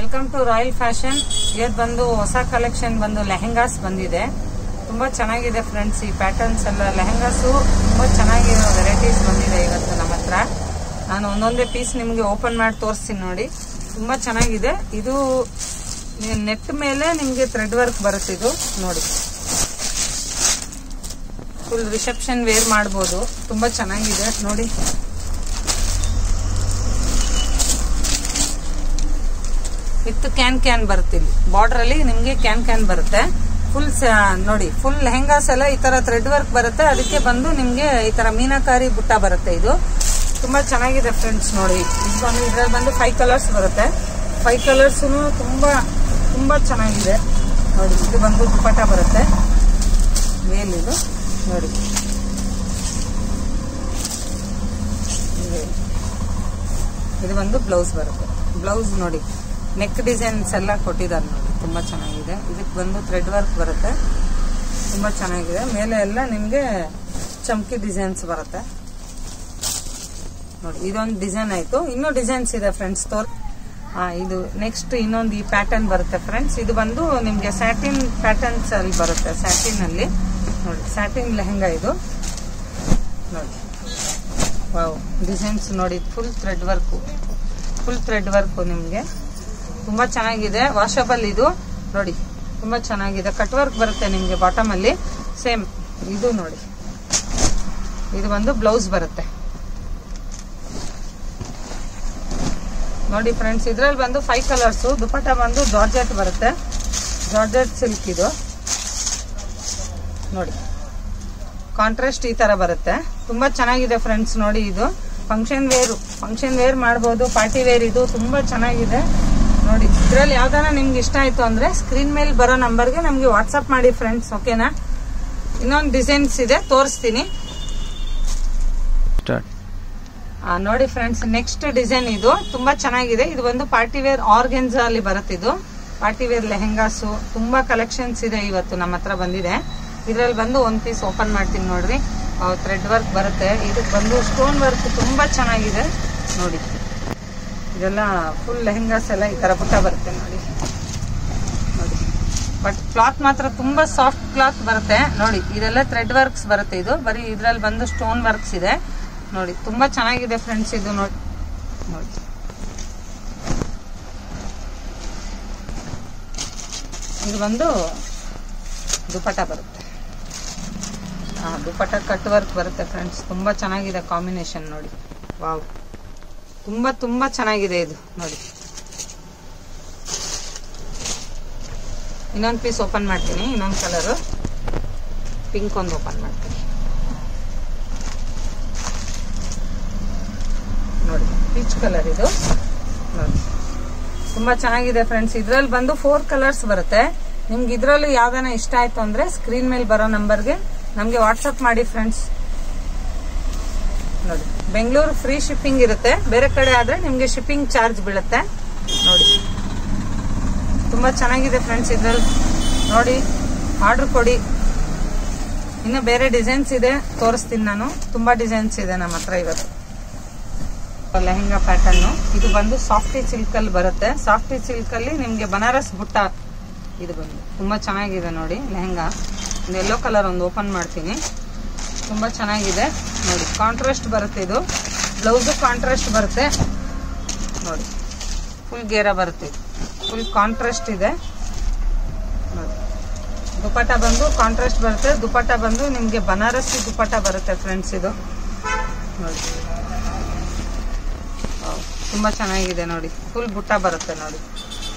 Welcome to royal fashion. ಇವತ್ತು ಬಂದು ಹೊಸ ಕಲೆಕ್ಷನ್ ಬಂದು ಲೆಹೆಂಗಾಸ್ ಬಂದಿದೆ. ತುಂಬಾ ಚೆನ್ನಾಗಿದೆ ಫ್ರೆಂಡ್ಸ್. ಈ ಪ್ಯಾಟರ್ನ್ಸ್ ಎಲ್ಲ ಲೆಹೆಂಗಾಸು ತುಂಬಾ ಚೆನ್ನಾಗಿರೋ ವೆರೈಟೀಸ್ ಬಂದಿದೆ ಇವತ್ತು ನಮ್ಮ ಹತ್ರ. ನಾನು ಒಂದೊಂದೇ ಪೀಸ್ ನಿಮಗೆ ಓಪನ್ ಮಾಡಿ ತೋರಿಸ್ತೀನಿ ನೋಡಿ. ತುಂಬಾ ಚೆನ್ನಾಗಿದೆ. ಇದು ನೆಟ್ ಮೇಲೆ ನಿಮಗೆ ಥ್ರೆಡ್ ವರ್ಕ್ ಬರುತ್ತೆ. ಇದು ನೋಡಿ, ಫುಲ್ ರಿಸೆಪ್ಷನ್ ವೇರ್ ಮಾಡಬಹುದು. ತುಂಬಾ ಚೆನ್ನಾಗಿದೆ ನೋಡಿ. ವಿತ್ ಕ್ಯಾನ್ ಬರುತ್ತೆ. ಇಲ್ಲಿ ಬಾರ್ಡರ್ ಅಲ್ಲಿ ನಿಮ್ಗೆ ಕ್ಯಾನ್ ಬರುತ್ತೆ. ಫುಲ್ ನೋಡಿ, ಫುಲ್ ಲೆಹೆಂಗಾಸ್ ಎಲ್ಲ ಈ ತರ ಥ್ರೆಡ್ ವರ್ಕ್ ಬರುತ್ತೆ. ಅದಕ್ಕೆ ಬಂದು ನಿಮ್ಗೆ ಈ ತರ ಮೀನಾಕಾರಿ ಬುಟ್ಟ ಬರುತ್ತೆ. ಇದು ತುಂಬಾ ಚೆನ್ನಾಗಿದೆ ಫ್ರೆಂಡ್ಸ್ ನೋಡಿ. ಇದ್ರಲ್ಲಿ ಬಂದು 5 ಕಲರ್ಸ್ ಬರುತ್ತೆ. 5 ಕಲರ್ಸ್ ತುಂಬಾ ಚೆನ್ನಾಗಿದೆ ನೋಡಿ. ಇದು ಬಂದು ದುಪಟ್ಟ ಬರುತ್ತೆ ಮೇಲಿದು ನೋಡಿ. ಇದು ಬಂದು ಬ್ಲೌಸ್ ಬರುತ್ತೆ. ಬ್ಲೌಸ್ ನೋಡಿ, ನೆಕ್ ಡಿಸೈನ್ಸ್ ಎಲ್ಲ ಕೊಟ್ಟಿದ್ದಾರೆ ನೋಡಿ. ತುಂಬಾ ಚೆನ್ನಾಗಿದೆ. ಇದಕ್ಕೆ ಬಂದು ಥ್ರೆಡ್ ವರ್ಕ್ ಬರುತ್ತೆ. ತುಂಬಾ ಚೆನ್ನಾಗಿದೆ. ಮೇಲೆ ಎಲ್ಲ ನಿಮ್ಗೆ ಚಮ್ಕಿ ಡಿಸೈನ್ಸ್ ಬರುತ್ತೆ ನೋಡಿ. ಇದೊಂದು ಡಿಸೈನ್ ಆಯ್ತು. ಇನ್ನೂ ಡಿಸೈನ್ಸ್ ಇದೆ ಫ್ರೆಂಡ್ಸ್. ಇದು ನೆಕ್ಸ್ಟ್ ಇನ್ನೊಂದು ಈ ಪ್ಯಾಟರ್ನ್ ಬರುತ್ತೆ ಫ್ರೆಂಡ್ಸ್. ಇದು ಬಂದು ನಿಮ್ಗೆ ಸ್ಯಾಟಿನ್ ಪ್ಯಾಟರ್ನ್ಸ್ ಅಲ್ಲಿ ಬರುತ್ತೆ. ಸ್ಯಾಟಿನ್ ಅಲ್ಲಿ ನೋಡಿ, ಸ್ಯಾಟಿನ್ ಲೆಹೆಂಗಾ ಇದು ನೋಡಿ. ವಾವ್, ಡಿಸೈನ್ಸ್ ನೋಡಿ. ಫುಲ್ ಥ್ರೆಡ್ ವರ್ಕ್ ನಿಮ್ಗೆ ತುಂಬಾ ಚೆನ್ನಾಗಿದೆ. ವಾಷಬಲ್ ಇದು ನೋಡಿ. ತುಂಬಾ ಚೆನ್ನಾಗಿದೆ. ಕಟ್ ವರ್ಕ್ ಬರುತ್ತೆ ನಿಮ್ಗೆ ಬಾಟಮ್ ಅಲ್ಲಿ. ಸೇಮ್ ಇದು ನೋಡಿ. ಇದು ಬಂದು ಬ್ಲೌಸ್ ಬರುತ್ತೆ ನೋಡಿ ಫ್ರೆಂಡ್ಸ್. ಇದ್ರಲ್ಲಿ ಬಂದು 5 ಕಲರ್ಸ್. ದುಪಟ್ಟ ಬಂದು ಜಾರ್ಜೆಟ್ ಬರುತ್ತೆ. ಜಾರ್ಜೆಟ್ ಸಿಲ್ಕ್ ಇದು ನೋಡಿ. ಕಾಂಟ್ರಾಸ್ಟ್ ಈ ತರ ಬರುತ್ತೆ. ತುಂಬಾ ಚೆನ್ನಾಗಿದೆ ಫ್ರೆಂಡ್ಸ್ ನೋಡಿ. ಇದು ಫಂಕ್ಷನ್ ವೇರ್ ಮಾಡಬಹುದು. ಪಾರ್ಟಿ ವೇರ್ ಇದು ತುಂಬಾ ಚೆನ್ನಾಗಿದೆ ನೋಡಿ. ಇದ್ರಲ್ಲಿ ಯಾವ್ದಾನ ನಿಮ್ಗೆ ಇಷ್ಟ ಆಯ್ತು ಅಂದ್ರೆ ಸ್ಕ್ರೀನ್ ಮೇಲೆ ಬರೋ ನಂಬರ್ಗೆ ನಮ್ಗೆ ವಾಟ್ಸ್ಆಪ್ ಮಾಡಿ ಫ್ರೆಂಡ್ಸ್, ಓಕೆನಾ? ಇನ್ನೊಂದು ಡಿಸೈನ್ಸ್ ಇದೆ, ತೋರಿಸ್ತೀನಿ ನೋಡಿ ಫ್ರೆಂಡ್ಸ್. ನೆಕ್ಸ್ಟ್ ಡಿಸೈನ್ ಇದು ತುಂಬಾ ಚೆನ್ನಾಗಿದೆ. ಇದು ಒಂದು ಪಾರ್ಟಿ ವೇರ್ ಆರ್ಗೆನ್ಜಾ ಅಲ್ಲಿ ಬರುತ್ತೆ. ಇದು ಪಾರ್ಟಿ ವೇರ್ ಲೆಹೆಂಗಾಸು ತುಂಬಾ ಕಲೆಕ್ಷನ್ಸ್ ಇದೆ ಇವತ್ತು ನಮ್ಮ ಹತ್ರ ಬಂದಿದೆ. ಇದ್ರಲ್ಲಿ ಬಂದು ಒಂದು ಪೀಸ್ ಓಪನ್ ಮಾಡ್ತೀನಿ ನೋಡ್ರಿ. ಥ್ರೆಡ್ ವರ್ಕ್ ಬರುತ್ತೆ. ಇದಕ್ಕೆ ಬಂದು ಸ್ಟೋನ್ ವರ್ಕ್ ತುಂಬಾ ಚೆನ್ನಾಗಿದೆ ನೋಡಿ. ಇದೆಲ್ಲ ಫುಲ್ ಲೆಹೆಂಗಾಸ್ ಎಲ್ಲ ಈ ತರ ಬುಟ್ಟ ಬರುತ್ತೆ ನೋಡಿ. ಬಟ್ ಕ್ಲಾತ್ ಮಾತ್ರ ತುಂಬಾ ಸಾಫ್ಟ್ ಕ್ಲಾತ್ ಬರುತ್ತೆ ನೋಡಿ. ಇದೆಲ್ಲ ಥ್ರೆಡ್ ವರ್ಕ್ಸ್ ಬರುತ್ತೆ. ಇದು ಬರೀ ಇದ್ರಲ್ಲಿ ಬಂದು ಸ್ಟೋನ್ ವರ್ಕ್ಸ್ ಇದೆ ನೋಡಿ. ತುಂಬಾ ಚೆನ್ನಾಗಿದೆ ಫ್ರೆಂಡ್ಸ್. ಇದು ನೋಡಿ. ಇದು ಬಂದು ದುಪಟ್ಟ ಬರುತ್ತೆ. ದುಪಟ್ಟ ಕಟ್ ವರ್ಕ್ ಬರುತ್ತೆ ಫ್ರೆಂಡ್ಸ್. ತುಂಬಾ ಚೆನ್ನಾಗಿದೆ ಕಾಂಬಿನೇಷನ್ ನೋಡಿ. ವಾವ್, ತುಂಬಾ ಚೆನ್ನಾಗಿದೆ ಇದು ನೋಡಿ. ಇನ್ನೊಂದು ಪೀಸ್ ಓಪನ್ ಮಾಡ್ತೀನಿ. ಇನ್ನೊಂದು ಕಲರ್ ಪಿಂಕ್ ಒಂದು ಓಪನ್ ಮಾಡ್ತೀನಿ ನೋಡಿ. ಪೀಚ್ ಕಲರ್ ಇದು ನೋಡಿ. ತುಂಬಾ ಚೆನ್ನಾಗಿದೆ ಫ್ರೆಂಡ್ಸ್. ಇದ್ರಲ್ಲಿ ಬಂದು 4 ಕಲರ್ಸ್ ಬರುತ್ತೆ. ನಿಮ್ಗೆ ಇದ್ರಲ್ಲಿ ಯಾವ್ದಾನ ಇಷ್ಟ ಆಯ್ತು ಅಂದ್ರೆ ಸ್ಕ್ರೀನ್ ಮೇಲೆ ಬರೋ ನಂಬರ್ಗೆ ನಮ್ಗೆ ವಾಟ್ಸ್ಆಪ್ ಮಾಡಿ ಫ್ರೆಂಡ್ಸ್ ನೋಡಿ. ಬೆಂಗಳೂರು ಫ್ರೀ ಶಿಪ್ಪಿಂಗ್ ಇರುತ್ತೆ. ಬೇರೆ ಕಡೆ ಆದ್ರೆ ನಿಮ್ಗೆ ಶಿಪ್ಪಿಂಗ್ ಚಾರ್ಜ್ ಬೀಳುತ್ತೆ ನೋಡಿ. ತುಂಬಾ ಚೆನ್ನಾಗಿದೆ ಫ್ರೆಂಡ್ಸ್. ಇದ್ರಲ್ಲಿ ನೋಡಿ, ಆರ್ಡರ್ ಕೊಡಿ. ಇನ್ನು ಬೇರೆ ಡಿಸೈನ್ಸ್ ಇದೆ, ತೋರಿಸ್ತೀನಿ ನಾನು. ತುಂಬಾ ಡಿಸೈನ್ಸ್ ಇದೆ ನಮ್ಮ ಹತ್ರ ಇವತ್ತು. ಲೆಹೆಂಗಾ ಪ್ಯಾಟರ್ನ್ ಇದು ಬಂದು ಸಾಫ್ಟಿ ಸಿಲ್ಕ್ ಅಲ್ಲಿ ಬರುತ್ತೆ. ಸಾಫ್ಟಿ ಸಿಲ್ಕ್ ಅಲ್ಲಿ ನಿಮ್ಗೆ ಬನಾರಸ್ ಬುಟ್ಟ ಇದು ಬಂದು ತುಂಬಾ ಚೆನ್ನಾಗಿದೆ ನೋಡಿ. ಲೆಹೆಂಗಾ ಒಂದು ಯೆಲ್ಲೋ ಕಲರ್ ಒಂದು ಓಪನ್ ಮಾಡ್ತೀನಿ. ತುಂಬಾ ಚೆನ್ನಾಗಿದೆ ನೋಡಿ. ಕಾಂಟ್ರಾಸ್ಟ್ ಬರುತ್ತೆ. ಇದು ಬ್ಲೌಸ್ ಕಾಂಟ್ರಾಸ್ಟ್ ಬರುತ್ತೆ ನೋಡಿ. ಫುಲ್ ಗೇರ ಬರುತ್ತೆ. ಫುಲ್ ಕಾಂಟ್ರಾಸ್ಟ್ ಇದೆ ನೋಡಿ. ದುಪಟ್ಟ ಬಂದು ಕಾಂಟ್ರಾಸ್ಟ್ ಬರುತ್ತೆ. ದುಪಟ್ಟ ಬಂದು ನಿಮ್ಗೆ ಬನಾರಸಿ ದುಪಟ್ಟ ಬರುತ್ತೆ ಫ್ರೆಂಡ್ಸ್. ಇದು ನೋಡಿ. ತುಂಬಾ ಚೆನ್ನಾಗಿದೆ ನೋಡಿ. ಫುಲ್ ಬುಟ್ಟ ಬರುತ್ತೆ ನೋಡಿ.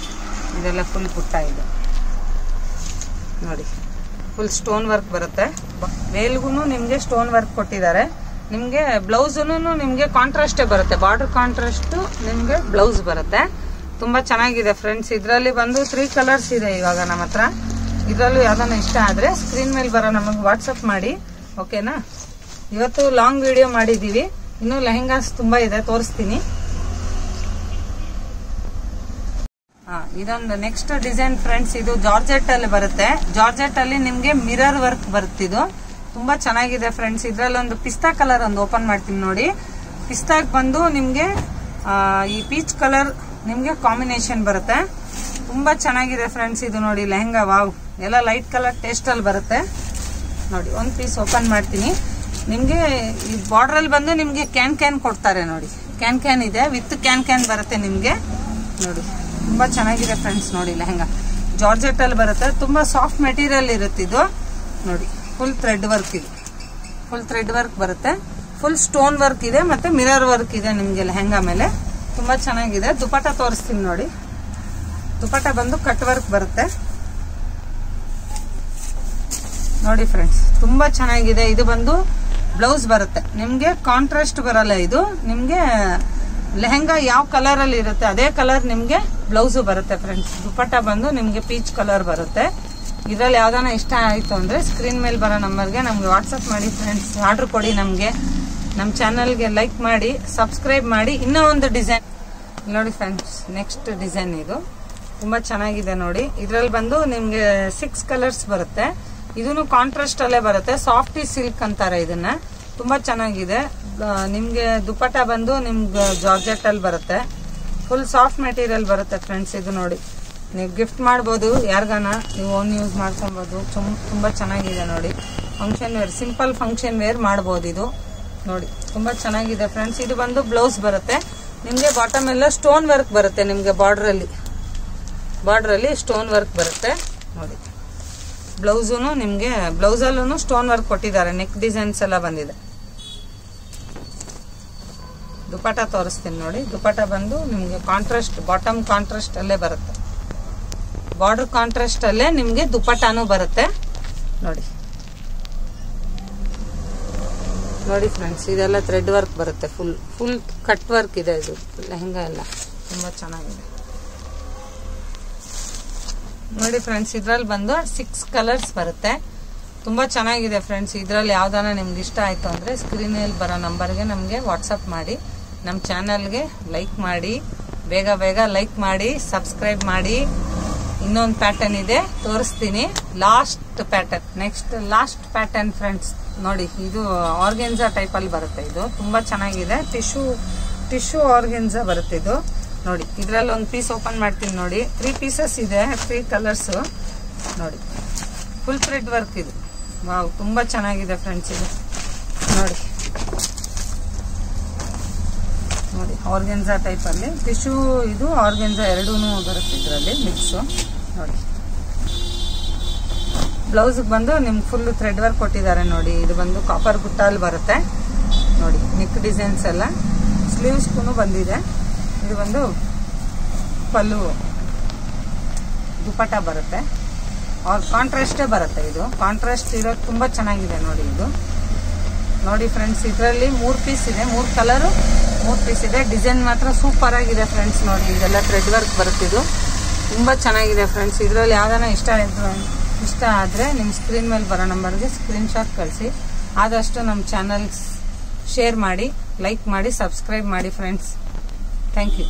ಇದೆಲ್ಲ ಫುಲ್ ಬುಟ್ಟ ಇದೆ ನೋಡಿ. ಫುಲ್ ಸ್ಟೋನ್ ವರ್ಕ್ ಬರುತ್ತೆ. ವೇಲ್ಗೂ ನಿಮ್ಗೆ ಸ್ಟೋನ್ ವರ್ಕ್ ಕೊಟ್ಟಿದ್ದಾರೆ. ನಿಮ್ಗೆ ಬ್ಲೌಸ್ ನಿಮ್ಗೆ ಕಾಂಟ್ರಾಸ್ಟೇ ಬರುತ್ತೆ. ಬಾರ್ಡರ್ ಕಾಂಟ್ರಾಸ್ಟ್ ನಿಮ್ಗೆ ಬ್ಲೌಸ್ ಬರುತ್ತೆ. ತುಂಬಾ ಚೆನ್ನಾಗಿದೆ ಫ್ರೆಂಡ್ಸ್. ಇದ್ರಲ್ಲಿ ಬಂದು 3 ಕಲರ್ಸ್ ಇದೆ ಇವಾಗ ನಮ್ಮ ಹತ್ರ. ಇದ್ರಲ್ಲೂ ಯಾವ್ದಾನ ಇಷ್ಟ ಆದ್ರೆ ಸ್ಕ್ರೀನ್ ಮೇಲೆ ಬರೋ ನಮಗೆ ವಾಟ್ಸಪ್ ಮಾಡಿ, ಓಕೆನಾ? ಇವತ್ತು ಲಾಂಗ್ ವಿಡಿಯೋ ಮಾಡಿದೀವಿ. ಇನ್ನು ಲೆಹೆಂಗಾಸ್ ತುಂಬಾ ಇದೆ, ತೋರಿಸ್ತೀನಿ. ಇದೊಂದು ನೆಕ್ಸ್ಟ್ ಡಿಸೈನ್ ಫ್ರೆಂಡ್ಸ್. ಇದು ಜಾರ್ಜೆಟ್ ಅಲ್ಲಿ ಬರುತ್ತೆ. ಜಾರ್ಜೆಟ್ ಅಲ್ಲಿ ನಿಮ್ಗೆ ಮಿರರ್ ವರ್ಕ್ ಬರುತ್ತಿದ್ದು ತುಂಬಾ ಚೆನ್ನಾಗಿದೆ ಫ್ರೆಂಡ್ಸ್. ಇದ್ರಲ್ಲಿ ಒಂದು ಪಿಸ್ತಾ ಕಲರ್ ಒಂದು ಓಪನ್ ಮಾಡ್ತೀನಿ ನೋಡಿ. ಪಿಸ್ತಾಗ್ ಬಂದು ನಿಮ್ಗೆ ಈ ಪೀಚ್ ಕಲರ್ ನಿಮ್ಗೆ ಕಾಂಬಿನೇಷನ್ ಬರುತ್ತೆ. ತುಂಬಾ ಚೆನ್ನಾಗಿದೆ ಫ್ರೆಂಡ್ಸ್ ಇದು ನೋಡಿ ಲೆಹಂಗಾ. ವಾವ್, ಎಲ್ಲ ಲೈಟ್ ಕಲರ್ ಟೇಸ್ಟ್ ಅಲ್ಲಿ ಬರುತ್ತೆ ನೋಡಿ. ಒಂದ್ ಪೀಸ್ ಓಪನ್ ಮಾಡ್ತೀನಿ. ನಿಮ್ಗೆ ಈ ಬಾರ್ಡರ್ ಅಲ್ಲಿ ಬಂದು ನಿಮ್ಗೆ ಕ್ಯಾನ್ ಕೊಡ್ತಾರೆ ನೋಡಿ. ಕ್ಯಾನ್ ಇದೆ, ವಿತ್ ಕ್ಯಾನ್ ಬರುತ್ತೆ ನಿಮ್ಗೆ ನೋಡಿ. ತುಂಬಾ ಚೆನ್ನಾಗಿದೆ ಫ್ರೆಂಡ್ಸ್ ನೋಡಿ ಲೆಹಂಗಾ. ಜಾರ್ಜೆಟ್ ಅಲ್ಲಿ ಬರುತ್ತೆ, ತುಂಬಾ ಸಾಫ್ಟ್ ಮೆಟೀರಿಯಲ್ ಇರುತ್ತೆ ಇದು ನೋಡಿ. ಫುಲ್ ಥ್ರೆಡ್ ವರ್ಕ್ ಇದೆ, ಫುಲ್ ಥ್ರೆಡ್ ವರ್ಕ್ ಬರುತ್ತೆ. ಫುಲ್ ಸ್ಟೋನ್ ವರ್ಕ್ ಇದೆ ಮತ್ತೆ ಮಿರರ್ ವರ್ಕ್ ಇದೆ ನಿಮ್ಗೆ ಲೆಹಂಗಾ ಮೇಲೆ. ತುಂಬಾ ಚೆನ್ನಾಗಿದೆ. ದುಪಟ್ಟ ತೋರಿಸ್ತೀನಿ ನೋಡಿ. ದುಪಟ್ಟ ಬಂದು ಕಟ್ ವರ್ಕ್ ಬರುತ್ತೆ ನೋಡಿ ಫ್ರೆಂಡ್ಸ್. ತುಂಬಾ ಚೆನ್ನಾಗಿದೆ. ಇದು ಬಂದು ಬ್ಲೌಸ್ ಬರುತ್ತೆ ನಿಮ್ಗೆ. ಕಾಂಟ್ರಾಸ್ಟ್ ಬರಲ್ಲ ಇದು ನಿಮ್ಗೆ. ಲೆಹಂಗಾ ಯಾವ ಕಲರ್ ಅಲ್ಲಿ ಇರುತ್ತೆ ಅದೇ ಕಲರ್ ನಿಮ್ಗೆ ಬ್ಲೌಸ್ ಬರುತ್ತೆ ಫ್ರೆಂಡ್ಸ್. ದುಪಟ್ಟ ಬಂದು ನಿಮ್ಗೆ ಪೀಚ್ ಕಲರ್ ಬರುತ್ತೆ. ಇದ್ರಲ್ಲಿ ಯಾವ್ದಾನ ಇಷ್ಟ ಆಯ್ತು ಅಂದ್ರೆ ಸ್ಕ್ರೀನ್ ಮೇಲೆ ಬರೋ ನಂಬರ್ಗೆ ನಮ್ಗೆ ವಾಟ್ಸ್ಆಪ್ ಮಾಡಿ ಫ್ರೆಂಡ್ಸ್. ಆರ್ಡರ್ ಕೊಡಿ ನಮ್ಗೆ. ನಮ್ಮ ಚಾನಲ್ಗೆ ಲೈಕ್ ಮಾಡಿ, ಸಬ್ಸ್ಕ್ರೈಬ್ ಮಾಡಿ. ಇನ್ನೂ ಒಂದು ಡಿಸೈನ್ ನೋಡಿ ಫ್ರೆಂಡ್ಸ್. ನೆಕ್ಸ್ಟ್ ಡಿಸೈನ್ ಇದು ತುಂಬಾ ಚೆನ್ನಾಗಿದೆ ನೋಡಿ. ಇದ್ರಲ್ಲಿ ಬಂದು ನಿಮ್ಗೆ 6 ಕಲರ್ಸ್ ಬರುತ್ತೆ. ಇದನ್ನು ಕಾಂಟ್ರಾಸ್ಟ್ ಅಲ್ಲೇ ಬರುತ್ತೆ. ಸಾಫ್ಟಿ ಸಿಲ್ಕ್ ಅಂತಾರೆ ಇದನ್ನ. ತುಂಬಾ ಚೆನ್ನಾಗಿದೆ. ನಿಮ್ಗೆ ದುಪಟ್ಟ ಬಂದು ನಿಮ್ಗೆ ಜಾರ್ಜೆಟ್ ಅಲ್ಲಿ ಬರುತ್ತೆ. ಫುಲ್ ಸಾಫ್ಟ್ ಮೆಟೀರಿಯಲ್ ಬರುತ್ತೆ ಫ್ರೆಂಡ್ಸ್. ಇದು ನೋಡಿ, ನೀವು ಗಿಫ್ಟ್ ಮಾಡ್ಬೋದು ಯಾರಿಗಾನ, ನೀವು ಓನ್ ಯೂಸ್ ಮಾಡ್ಕೊಬಹುದು. ತುಂಬಾ ಚೆನ್ನಾಗಿದೆ ನೋಡಿ. Function wear, simple function wear ಮಾಡಬಹುದು ಇದು ನೋಡಿ. ತುಂಬಾ ಚೆನ್ನಾಗಿದೆ ಫ್ರೆಂಡ್ಸ್. ಇದು ಬಂದು ಬ್ಲೌಸ್ ಬರುತ್ತೆ ನಿಮ್ಗೆ. ಬಾಟಮ್ ಎಲ್ಲ ಸ್ಟೋನ್ ವರ್ಕ್ ಬರುತ್ತೆ ನಿಮ್ಗೆ. ಬಾರ್ಡರ್ ಅಲ್ಲಿ ಸ್ಟೋನ್ ವರ್ಕ್ ಬರುತ್ತೆ ನೋಡಿ. ಬ್ಲೌಸೂನು ನಿಮ್ಗೆ, ಬ್ಲೌಸ್ ಅಲ್ಲೂ ಸ್ಟೋನ್ ವರ್ಕ್ ಕೊಟ್ಟಿದ್ದಾರೆ. ನೆಕ್ ಡಿಸೈನ್ಸ್ ಎಲ್ಲ ಬಂದಿದೆ. ದುಪಟ್ಟ ತೋರಿಸ್ತೀನಿ ನೋಡಿ. ದುಪಟ್ಟ ಬಂದು ನಿಮ್ಗೆ ಕಾಂಟ್ರಾಸ್ಟ್, ಬಾಟಮ್ ಕಾಂಟ್ರಾಸ್ಟ್ ಅಲ್ಲೇ ಬರುತ್ತೆ. ಬಾರ್ಡರ್ ಕಾಂಟ್ರಾಸ್ಟ್ ಅಲ್ಲೇ ನಿಮ್ಗೆ ದುಪಟ್ಟಾನು ಬರುತ್ತೆ ನೋಡಿ. ನೋಡಿ ಫ್ರೆಂಡ್ಸ್, ಇದೆಲ್ಲ ಥ್ರೆಡ್ ವರ್ಕ್ ಬರುತ್ತೆ. ಫುಲ್ ಕಟ್ ವರ್ಕ್ ಇದೆ ಇದು ಲೆಹಂಗಾ ಎಲ್ಲ. ತುಂಬಾ ಚೆನ್ನಾಗಿದೆ ನೋಡಿ ಫ್ರೆಂಡ್ಸ್. ಇದ್ರಲ್ಲಿ ಬಂದು 6 ಕಲರ್ಸ್ ಬರುತ್ತೆ. ತುಂಬಾ ಚೆನ್ನಾಗಿದೆ ಫ್ರೆಂಡ್ಸ್. ಇದ್ರಲ್ಲಿ ಯಾವ್ದಾನ ನಿಮ್ಗೆ ಇಷ್ಟ ಆಯ್ತು ಅಂದ್ರೆ ಸ್ಕ್ರೀನ್ ಅಲ್ಲಿ ಬರೋ ನಂಬರ್ಗೆ ನಮ್ಗೆ ವಾಟ್ಸಪ್ ಮಾಡಿ. ನಮ್ಮ ಚಾನಲ್ಗೆ ಲೈಕ್ ಮಾಡಿ, ಬೇಗ ಲೈಕ್ ಮಾಡಿ, ಸಬ್ಸ್ಕ್ರೈಬ್ ಮಾಡಿ. ಇನ್ನೊಂದು ಪ್ಯಾಟರ್ನ್ ಇದೆ ತೋರಿಸ್ತೀನಿ. Last pattern, next last pattern friends ನೋಡಿ. ಇದು ಆರ್ಗೆನ್ಜಾ ಟೈಪ್ ಅಲ್ಲಿ ಬರುತ್ತೆ. ಇದು ತುಂಬಾ ಚೆನ್ನಾಗಿದೆ. ಟಿಶ್ಯೂ ಆರ್ಗೆನ್ಜಾ ಬರುತ್ತೆ ಇದು ನೋಡಿ. ಇದ್ರಲ್ಲಿ ಒಂದು ಪೀಸ್ ಓಪನ್ ಮಾಡ್ತೀನಿ ನೋಡಿ. 3 ಪೀಸಸ್ ಇದೆ, 3 ಕಲರ್ಸ್ ನೋಡಿ. ಫುಲ್ ಥ್ರೆಡ್ ವರ್ಕ್ ಇದು. ವಾವ್, ತುಂಬಾ ಚೆನ್ನಾಗಿದೆ ಫ್ರೆಂಡ್ಸ್ ಇದು ನೋಡಿ. ಆರ್ಗೆನ್ಜಾ ಟೈಪ್ ಅಲ್ಲಿ ಟಿಶ್ಯೂ, ಇದು ಆರ್ಗೆನ್ಜಾ ಎರಡೂ ಬರುತ್ತೆ ಇದರಲ್ಲಿ ಮಿಕ್ಸ್ ನೋಡಿ. ಬ್ಲೌಸ್ ಬಂದು ನಿಮ್ಗೆ ಫುಲ್ ಥ್ರೆಡ್ ವರ್ಕ್ ಕೊಟ್ಟಿದ್ದಾರೆ ನೋಡಿ. ಇದು ಬಂದು ಕಾಪರ್ ಬುಟ್ಟಾಲ್ ಬರುತ್ತೆ ನೋಡಿ. ನೆಕ್ ಡಿಸೈನ್ಸ್ ಎಲ್ಲ, ಸ್ಲೀವ್ಸ್ಗೂ ಬಂದಿದೆ. ಇದು ಬಂದು ಪಲ್ಲು, ದುಪಟ್ಟ ಬರುತ್ತೆ. ಕಾಂಟ್ರಾಸ್ಟೇ ಬರುತ್ತೆ. ಇದು ಕಾಂಟ್ರಾಸ್ಟ್ ಇರೋದು ತುಂಬಾ ಚೆನ್ನಾಗಿದೆ ನೋಡಿ. ಇದು ನೋಡಿ ಫ್ರೆಂಡ್ಸ್, ಇದರಲ್ಲಿ 3 ಪೀಸ್ ಇದೆ, 3 ಕಲರ್ 3 ಪೀಸ್ ಇದೆ. ಡಿಸೈನ್ ಮಾತ್ರ ಸೂಪರ್ ಆಗಿದೆ ಫ್ರೆಂಡ್ಸ್ ನೋಡಿ. ಇದೆಲ್ಲ ಥ್ರೆಡ್ ವರ್ಕ್ ಬರುತ್ತಿದ್ದು ತುಂಬಾ ಚೆನ್ನಾಗಿದೆ ಫ್ರೆಂಡ್ಸ್. ಇದರಲ್ಲಿ ಯಾವ್ದಾನ ಇಷ್ಟ ಆದ್ರೆ ನಿಮ್ಮ ಸ್ಕ್ರೀನ್ ಮೇಲೆ ಬರೋ ನಂಬರ್ಗೆ ಸ್ಕ್ರೀನ್ ಶಾಟ್ ಕಳಿಸಿ. ಆದಷ್ಟು ನಮ್ಮ ಚಾನಲ್ ಶೇರ್ ಮಾಡಿ, ಲೈಕ್ ಮಾಡಿ, ಸಬ್ಸ್ಕ್ರೈಬ್ ಮಾಡಿ ಫ್ರೆಂಡ್ಸ್. Thank you.